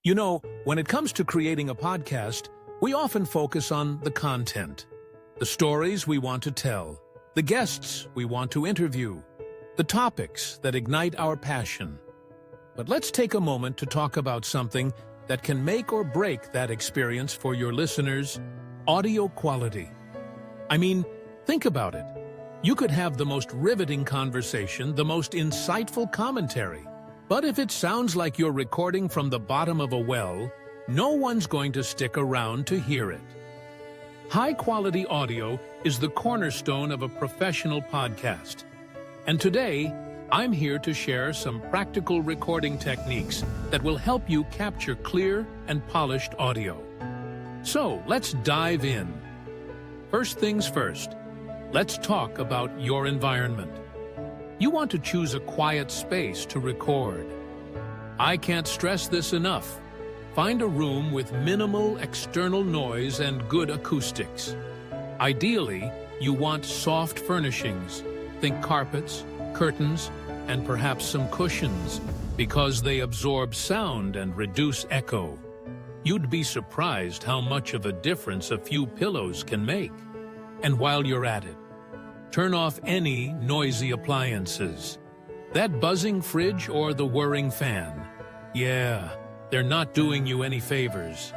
You know, when it comes to creating a podcast, we often focus on the content, the stories we want to tell, the guests we want to interview, the topics that ignite our passion. But let's take a moment to talk about something that can make or break that experience for your listeners: audio quality. I mean, think about it. You could have the most riveting conversation, the most insightful commentary, but if it sounds like you're recording from the bottom of a well, no one's going to stick around to hear it. High-quality audio is the cornerstone of a professional podcast. And today, I'm here to share some practical recording techniques that will help you capture clear and polished audio. So, let's dive in. First things first, let's talk about your environment. You want to choose a quiet space to record. I can't stress this enough. Find a room with minimal external noise and good acoustics. Ideally, you want soft furnishings. Think carpets, curtains, and perhaps some cushions, because they absorb sound and reduce echo. You'd be surprised how much of a difference a few pillows can make. And while you're at it, turn off any noisy appliances. That buzzing fridge or the whirring fan. Yeah, they're not doing you any favors.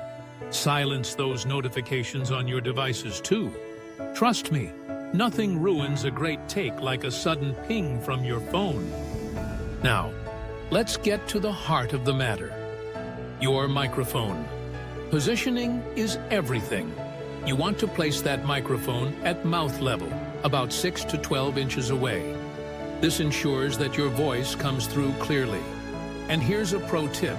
Silence those notifications on your devices too. Trust me, nothing ruins a great take like a sudden ping from your phone. Now, let's get to the heart of the matter. Your microphone. Positioning is everything. You want to place that microphone at mouth level, about 6 to 12 inches away. This ensures that your voice comes through clearly. And here's a pro tip.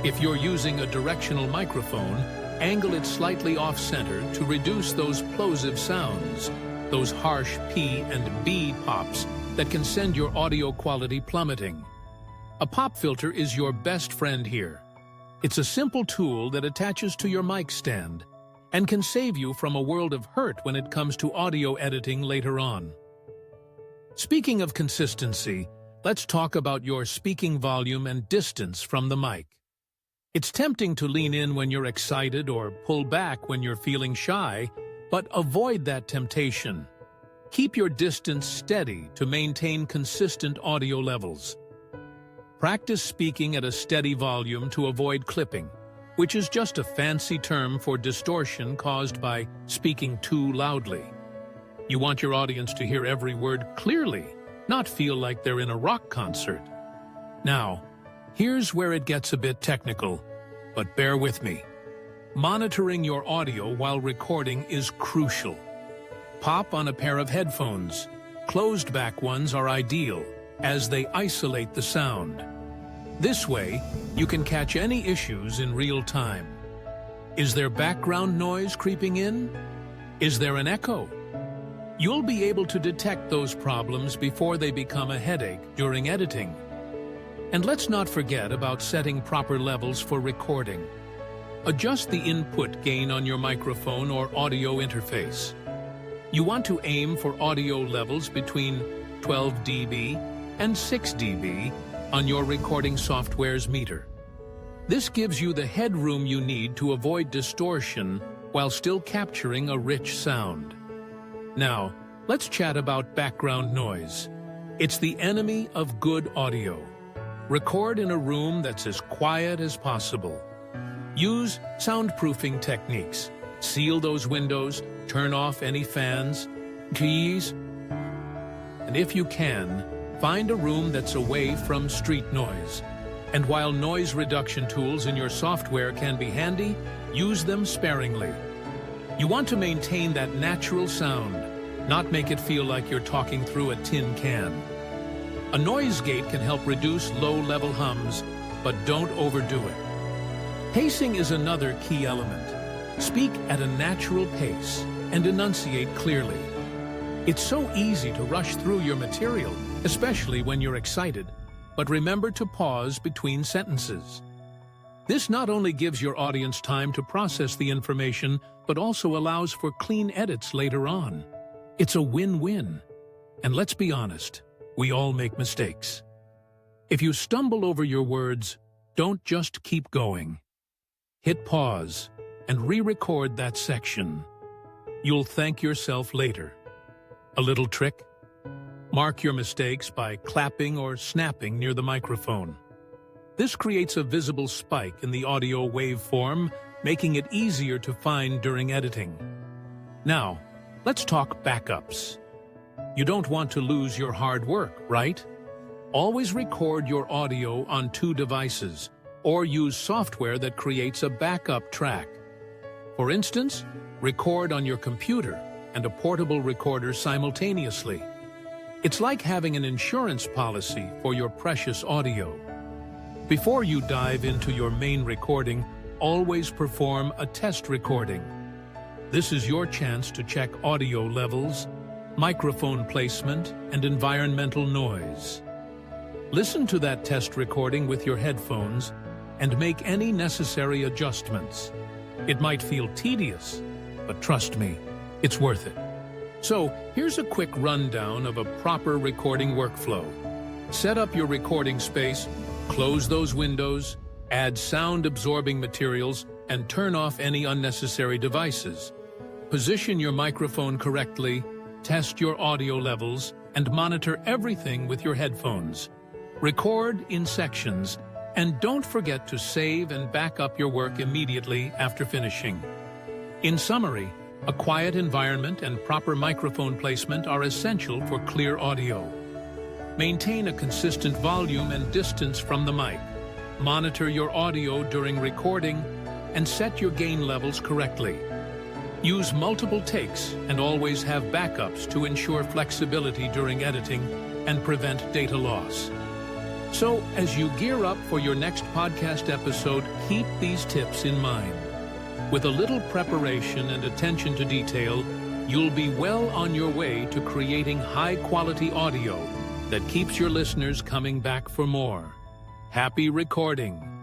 If you're using a directional microphone, angle it slightly off-center to reduce those plosive sounds, those harsh P and B pops that can send your audio quality plummeting. A pop filter is your best friend here. It's a simple tool that attaches to your mic stand and can save you from a world of hurt when it comes to audio editing later on. Speaking of consistency, let's talk about your speaking volume and distance from the mic. It's tempting to lean in when you're excited or pull back when you're feeling shy, but avoid that temptation. Keep your distance steady to maintain consistent audio levels. Practice speaking at a steady volume to avoid clipping, which is just a fancy term for distortion caused by speaking too loudly. You want your audience to hear every word clearly, not feel like they're in a rock concert. Now, here's where it gets a bit technical, but bear with me. Monitoring your audio while recording is crucial. Pop on a pair of headphones. Closed-back ones are ideal, as they isolate the sound. This way, you can catch any issues in real time. Is there background noise creeping in? Is there an echo? You'll be able to detect those problems before they become a headache during editing. And let's not forget about setting proper levels for recording. Adjust the input gain on your microphone or audio interface. You want to aim for audio levels between 12 dB and 6 dB on your recording software's meter. This gives you the headroom you need to avoid distortion while still capturing a rich sound. Now, let's chat about background noise. It's the enemy of good audio. Record in a room that's as quiet as possible. Use soundproofing techniques. Seal those windows, turn off any fans, keys, and if you can, find a room that's away from street noise. And while noise reduction tools in your software can be handy, use them sparingly. You want to maintain that natural sound, not make it feel like you're talking through a tin can. A noise gate can help reduce low-level hums, but don't overdo it. Pacing is another key element. Speak at a natural pace and enunciate clearly. It's so easy to rush through your material, especially when you're excited, but remember to pause between sentences. This not only gives your audience time to process the information, but also allows for clean edits later on. It's a win-win. And let's be honest, we all make mistakes. If you stumble over your words, don't just keep going. hit pause, and re-record that section. You'll thank yourself later. A little trick? Mark your mistakes by clapping or snapping near the microphone. This creates a visible spike in the audio waveform, making it easier to find during editing. Now, let's talk backups. You don't want to lose your hard work, right? Always record your audio on 2 devices, or use software that creates a backup track. For instance, record on your computer and a portable recorder simultaneously. It's like having an insurance policy for your precious audio. Before you dive into your main recording, always perform a test recording. This is your chance to check audio levels, microphone placement, and environmental noise. Listen to that test recording with your headphones and make any necessary adjustments. It might feel tedious, but trust me, it's worth it. So, here's a quick rundown of a proper recording workflow. Set up your recording space, close those windows, add sound-absorbing materials, and turn off any unnecessary devices. Position your microphone correctly, test your audio levels, and monitor everything with your headphones. Record in sections, and don't forget to save and back up your work immediately after finishing. In summary, a quiet environment and proper microphone placement are essential for clear audio. Maintain a consistent volume and distance from the mic. Monitor your audio during recording and set your gain levels correctly. Use multiple takes and always have backups to ensure flexibility during editing and prevent data loss. So, as you gear up for your next podcast episode, keep these tips in mind. With a little preparation and attention to detail, you'll be well on your way to creating high-quality audio that keeps your listeners coming back for more. Happy recording!